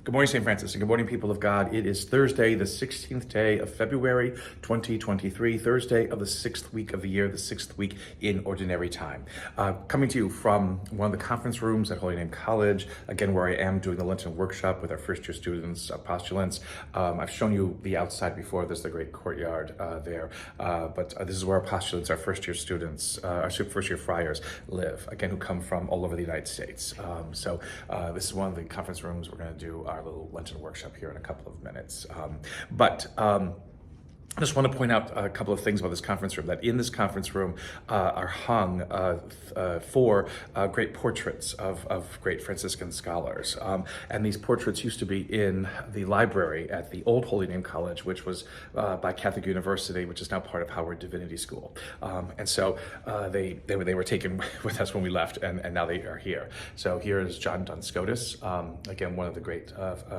Good morning, St. Francis, and good morning, people of God. It is Thursday, the 16th day of February, 2023, Thursday of the 6th week of the year, the 6th week in Ordinary Time. Coming to you from one of the conference rooms at Holy Name College, again, where I am doing the Lenten workshop with our first-year students, postulants. I've shown you the outside before. There's the great courtyard there, but this is where our postulants, our first-year students, our first-year friars live, again, who come from all over the United States. This is one of the conference rooms. We're going to do our little Lenten workshop here in a couple of minutes. I just want to point out a couple of things about this conference room, that in this conference room are hung four great portraits of great Franciscan scholars. And these portraits used to be in the library at the old Holy Name College, which was by Catholic University, which is now part of Howard Divinity School. They were taken with us when we left, and now they are here. So here is John Duns Scotus, again, one of the great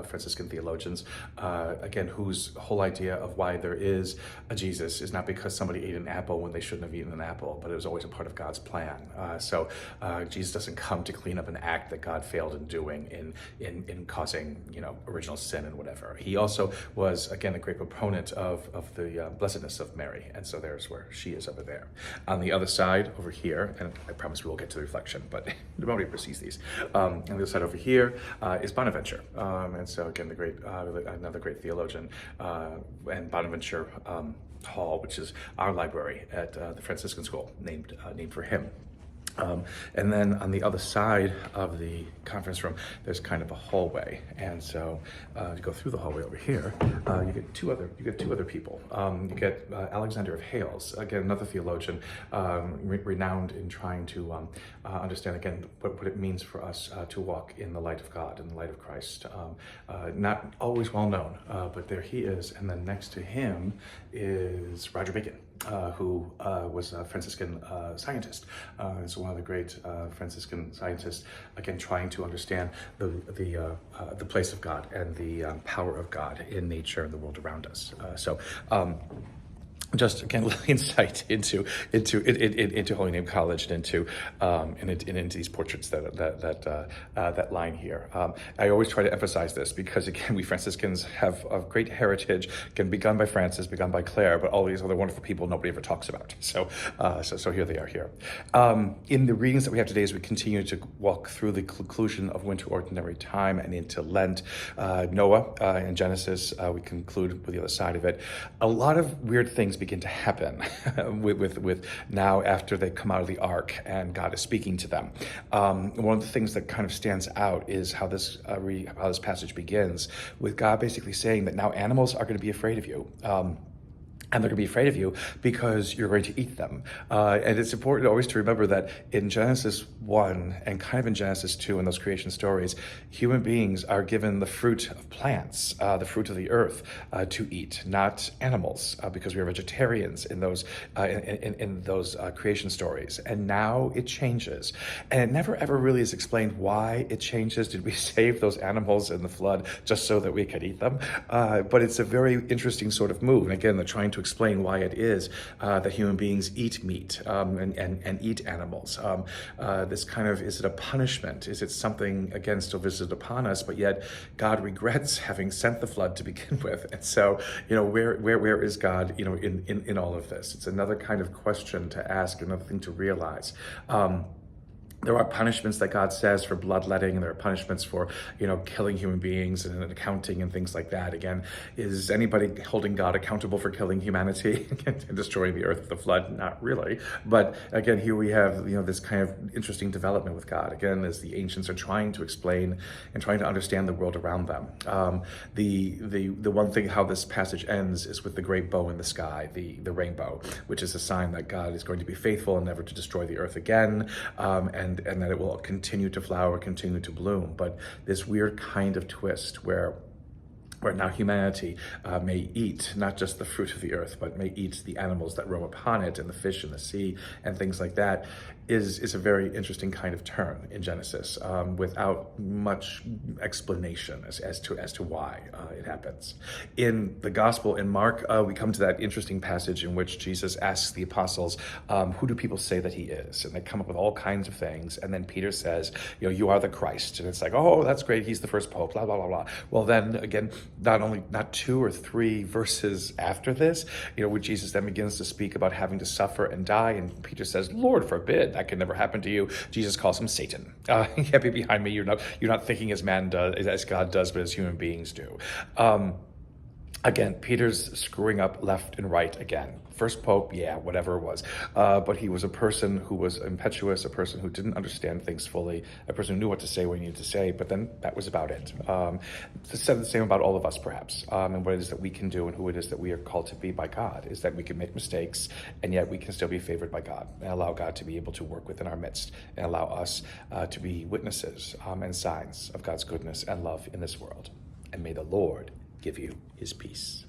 Franciscan theologians, again, whose whole idea of why there is a Jesus is not because somebody ate an apple when they shouldn't have eaten an apple, but it was always a part of God's plan. Jesus doesn't come to clean up an act that God failed in doing in causing, original sin and whatever. He also was, again, a great proponent of the blessedness of Mary, and so there's where she is over there. On the other side over here, and I promise we will get to the reflection, but nobody perceives these. On the other side over here is Bonaventure, and so again, another great theologian, and Bonaventure Hall, which is our library at the Franciscan School, named for him. And then on the other side of the conference room, there's kind of a hallway, and so you go through the hallway over here. You get two other people. You get Alexander of Hales, again, another theologian, renowned in trying to understand again what it means for us to walk in the light of God, in the light of Christ. Not always well known, but there he is. And then next to him is Roger Bacon, who was a Franciscan scientist. So one of the great Franciscan scientists, again, trying to understand the place of God and the power of God in nature and the world around us. Just again, a little insight into Holy Name College and into these portraits that line here. I always try to emphasize this because again, we Franciscans have a great heritage, again, begun by Francis, begun by Clare, but all these other wonderful people nobody ever talks about. So here they are here. In the readings that we have today, as we continue to walk through the conclusion of Winter Ordinary Time and into Lent, Noah in Genesis, we conclude with the other side of it. A lot of weird things begin to happen with now after they come out of the ark and God is speaking to them. One of the things that kind of stands out is how this passage begins with God basically saying that now animals are going to be afraid of you. And they're going to be afraid of you because you're going to eat them. And it's important always to remember that in Genesis 1 and kind of in Genesis 2 in those creation stories, human beings are given the fruit of plants, the fruit of the earth to eat, not animals, because we are vegetarians in those creation stories. And now it changes. And it never ever really is explained why it changes. Did we save those animals in the flood just so that we could eat them? But it's a very interesting sort of move. And again, they're trying to explain why it is that human beings eat meat and eat animals. This kind of, is it a punishment? Is it something, again, still visited upon us, but yet God regrets having sent the flood to begin with? And so, where is God, in all of this? It's another kind of question to ask, another thing to realize. There are punishments that God says for bloodletting, and there are punishments for, killing human beings and accounting and things like that. Again, is anybody holding God accountable for killing humanity and destroying the earth with the flood? Not really. But again, here we have, this kind of interesting development with God. Again, as the ancients are trying to explain and trying to understand the world around them. The one thing how this passage ends is with the great bow in the sky, the rainbow, which is a sign that God is going to be faithful and never to destroy the earth again. And that it will continue to flower, continue to bloom. But this weird kind of twist where now humanity may eat not just the fruit of the earth, but may eat the animals that roam upon it and the fish in the sea and things like that. is a very interesting kind of turn in Genesis, without much explanation as to why it happens. In the Gospel, in Mark, we come to that interesting passage in which Jesus asks the apostles, "Who do people say that he is?" And they come up with all kinds of things, and then Peter says, "You are the Christ," and it's like, "Oh, that's great. He's the first pope." Blah blah blah blah. Well, then again, not 2 or 3 verses after this, when Jesus then begins to speak about having to suffer and die, and Peter says, "Lord forbid, that could never happen to you." Jesus calls him Satan. Get me behind me. You're not thinking as man does, as God does, but as human beings do. Again, Peter's screwing up left and right again. First pope, yeah, whatever it was. But he was a person who was impetuous, a person who didn't understand things fully, a person who knew what to say when he needed to say, but then that was about it. Said the same about all of us, perhaps, and what it is that we can do and who it is that we are called to be by God, is that we can make mistakes, and yet we can still be favored by God, and allow God to be able to work within our midst, and allow us to be witnesses and signs of God's goodness and love in this world. And may the Lord give you his peace.